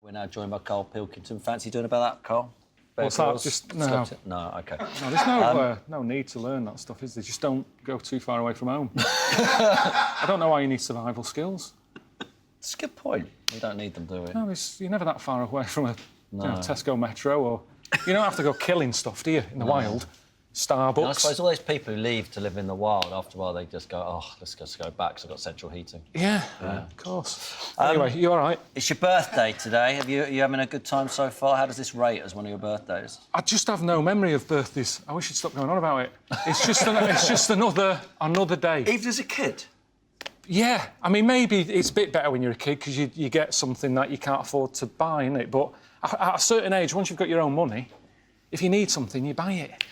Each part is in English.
We're now joined by Karl Pilkington. Fancy doing about that, Karl? What's that? Just no. No, OK. No, there's no need to learn that stuff, is there? Just don't go too far away from home. I don't know why you need survival skills. It's a good point. We don't need them, do we? No, you're never that far away from a Tesco Metro, or you don't have to go killing stuff, do you, in the wild? Starbucks. And I suppose all those people who leave to live in the wild, after a while they just go, oh, let's just go back because I've got central heating. Yeah, of course. Anyway, you all right? It's your birthday today. Are you having a good time so far? How does this rate as one of your birthdays? I just have no memory of birthdays. I wish you'd stop going on about it. It's just another day. Even as a kid? Yeah, I mean, maybe it's a bit better when you're a kid because you get something that you can't afford to buy, innit? But at a certain age, once you've got your own money, if you need something, you buy it.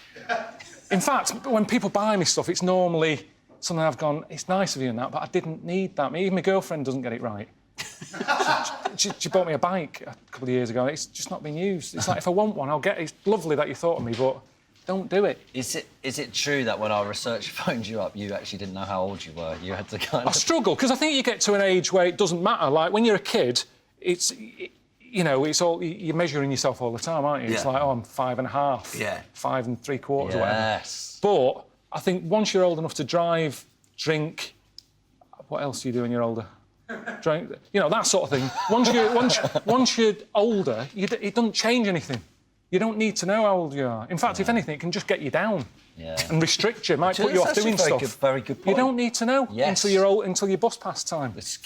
In fact, when people buy me stuff, it's normally something I've gone, it's nice of you and that, but I didn't need that. Even my girlfriend doesn't get it right. she bought me a bike a couple of years ago and it's just not been used. It's like, if I want one, I'll get it. It's lovely that you thought of me, but don't do it. Is it true that when our researcher phoned you up, you actually didn't know how old you were? You had to kind of... I struggle, because I think you get to an age where it doesn't matter. Like, when you're a kid, it's all... You're measuring yourself all the time, aren't you? Yeah. It's like, oh, I'm 5.5. Yeah. 5 3/4 or whatever. Yes. But I think once you're old enough to drive, drink... What else do you do when you're older? Drink... that sort of thing. Once you're older, it doesn't change anything. You don't need to know how old you are. In fact, if anything, it can just get you down and restrict you. Might put you off doing stuff. Very good point. You don't need to know until you're old, until you bus past time. It's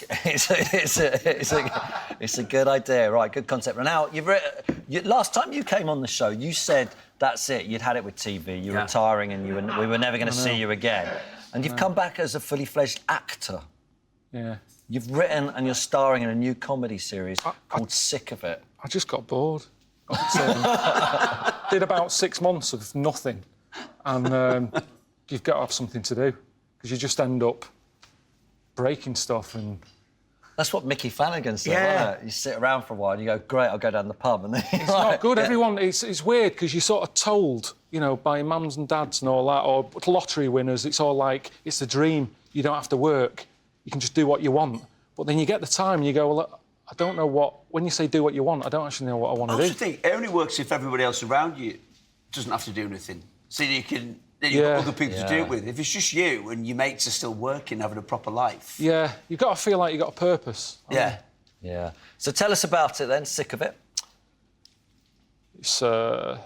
a good idea, right? Good concept. Now, last time you came on the show, you said that's it. You'd had it with TV. You're retiring, and we were never going to see you again. And you've come back as a fully fledged actor. Yeah. You've written and you're starring in a new comedy series called Sick of It. I just got bored. Did about 6 months of nothing, and you've got to have something to do because you just end up breaking stuff. And that's what Mickey Flanagan said, wasn't it? You sit around for a while and you go, great, I'll go down the pub, and then it's not good. Everyone, it's weird because you're sort of told, by your mums and dads and all that, or lottery winners. It's all like it's a dream. You don't have to work. You can just do what you want. But then you get the time and you go, well, I don't know what... When you say do what you want, I don't actually know what I want to do. I also think it only works if everybody else around you doesn't have to do anything. So you've got other people to do it with. If it's just you and your mates are still working, having a proper life... Yeah, you've got to feel like you've got a purpose. Yeah. Yeah. So tell us about it then, Sick of It. It's... What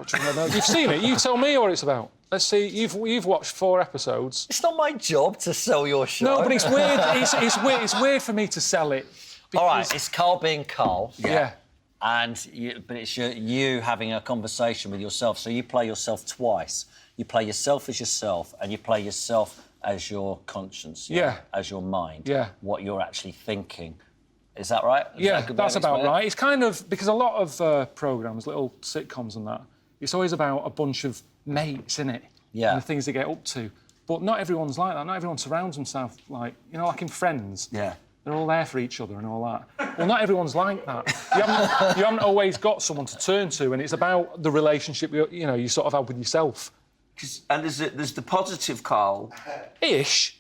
do you know? You've seen it. You tell me what it's about. Let's see, you've watched 4 episodes. It's not my job to sell your show. No, but it's weird. It's weird for me to sell it. All right, it's Karl being Karl. Yeah. But it's you having a conversation with yourself. So you play yourself twice. You play yourself as yourself, and you play yourself as your conscience. As your mind. Yeah. What you're actually thinking. Is that right? That's about right. It's kind of... Because a lot of programmes, little sitcoms and that, it's always about a bunch of mates, innit? Yeah. And the things they get up to. But not everyone's like that. Not everyone surrounds themselves like... like in Friends. Yeah. They're all there for each other and all that. Well, not everyone's like that. You haven't always got someone to turn to, and it's about the relationship you sort of have with yourself. And there's the positive Karl. Ish.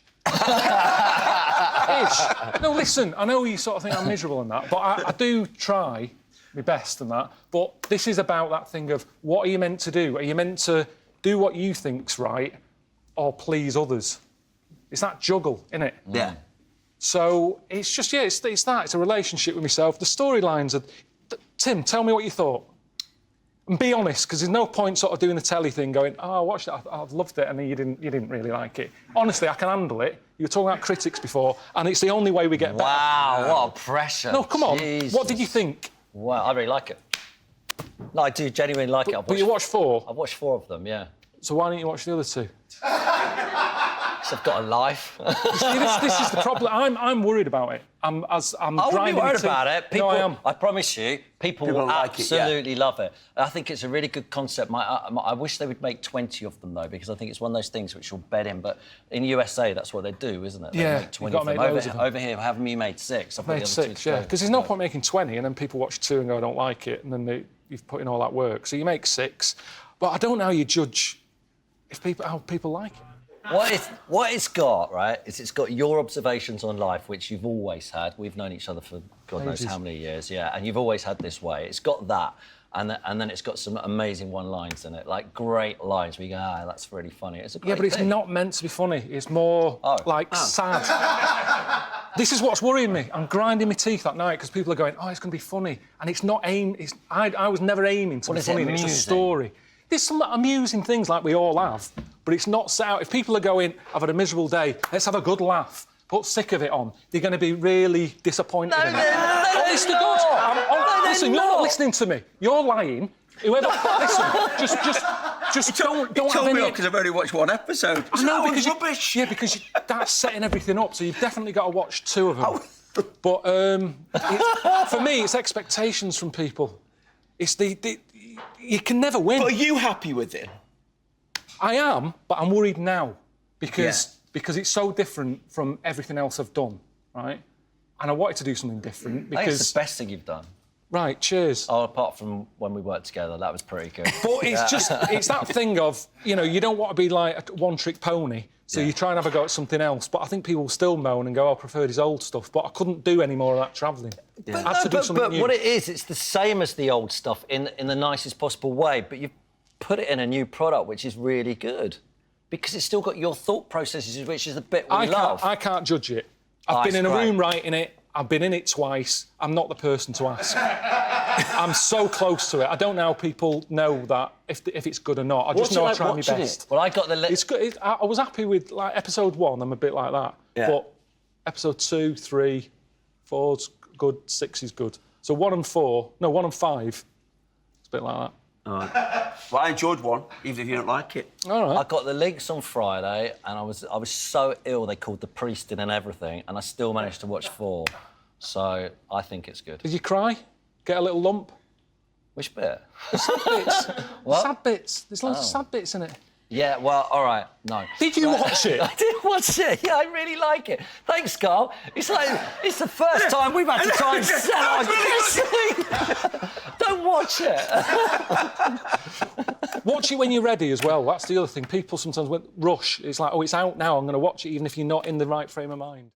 No, listen, I know you sort of think I'm miserable and that, but I do try my best and that. But this is about that thing of what are you meant to do? Are you meant to do what you think's right or please others? It's that juggle, innit? Yeah. So it's just, it's that. It's a relationship with myself. The storylines are... Tim, tell me what you thought. And be honest, because there's no point sort of doing a telly thing going, oh, I watched it, I've loved it, and then you didn't really like it. Honestly, I can handle it. You were talking about critics before, and it's the only way we get better. Wow, what a pressure. No, come on. Jesus. What did you think? Wow, I really like it. No, I do genuinely like it. But you watched 4? I've watched 4 of them, yeah. So why didn't you watch the other 2? I've got a life. See, this is the problem. I'm worried about it. I wouldn't be worried about it. People, no, I am. I promise you, people will like absolutely love it. I think it's a really good concept. I wish they would make 20 of them, though, because I think it's one of those things which will bed in. But in USA, that's what they do, isn't it? They make 20 of them. Over here, haven't you made 6? I've made 6, yeah. Because there's no point making 20 and then people watch 2 and go, I don't like it, and then you've put in all that work. So you make 6. But I don't know how you judge how people like it. What it's got, right, is it's got your observations on life, which you've always had. We've known each other for God knows how many years, yeah, and you've always had this way. It's got that, and then it's got some amazing one-liners in it, like great lines where you go, that's really funny. It's a great Yeah, but it's thing. not meant to be funny. It's more sad. This is what's worrying me. I'm grinding my teeth at night because people are going, it's going to be funny. And it's not I was never aiming to be funny. It's a story. There's some amusing things like we all have, but it's not set out. If people are going, I've had a miserable day, let's have a good laugh, put Sick of It on, they're going to be really disappointed in it. Honest to God. Listen, you're not listening to me. You're lying. Whoever, listen, just don't have any... because I've only watched one episode. I know, because rubbish. that's setting everything up, so you've definitely got to watch 2 of them. But for me, it's expectations from people. It's you can never win. But are you happy with it? I am, but I'm worried now because it's so different from everything else I've done, right? And I wanted to do something different because... I think it's the best thing you've done. Right, cheers. Oh, apart from when we worked together, that was pretty good. But it's that thing of, you don't want to be like a one-trick pony, so you try and have a go at something else. But I think people will still moan and go, I preferred his old stuff. But I couldn't do any more of that travelling. Yeah. I had to do something new. What it is, it's the same as the old stuff in the nicest possible way, but you've put it in a new product, which is really good. Because it's still got your thought processes, which is the bit we love. I can't judge it. I've been in a room writing it. I've been in it twice. I'm not the person to ask. I'm so close to it. I don't know how people know that if it's good or not. I just know I try my best. Well, I got the... It's good. I was happy with like episode 1. I'm a bit like that. Yeah. But episode 2, 3, 4's good. 6 is good. So 1 and 4. No, 1 and 5. It's a bit like that. All right. Well, I enjoyed 1, even if you don't like it. All right. I got the links on Friday, and I was so ill they called the priest in and everything, and I still managed to watch 4. So I think it's good. Did you cry? Get a little lump? Which bit? The sad bits. What? Sad bits. There's loads of sad bits in it. Yeah, well, all right, no. Did you watch it? I did watch it. Yeah, I really like it. Thanks, Carl. It's the first time we've had to try and sell our guessing. Don't watch it. Watch it when you're ready as well. That's the other thing. People sometimes rush. It's like, it's out now. I'm going to watch it even if you're not in the right frame of mind.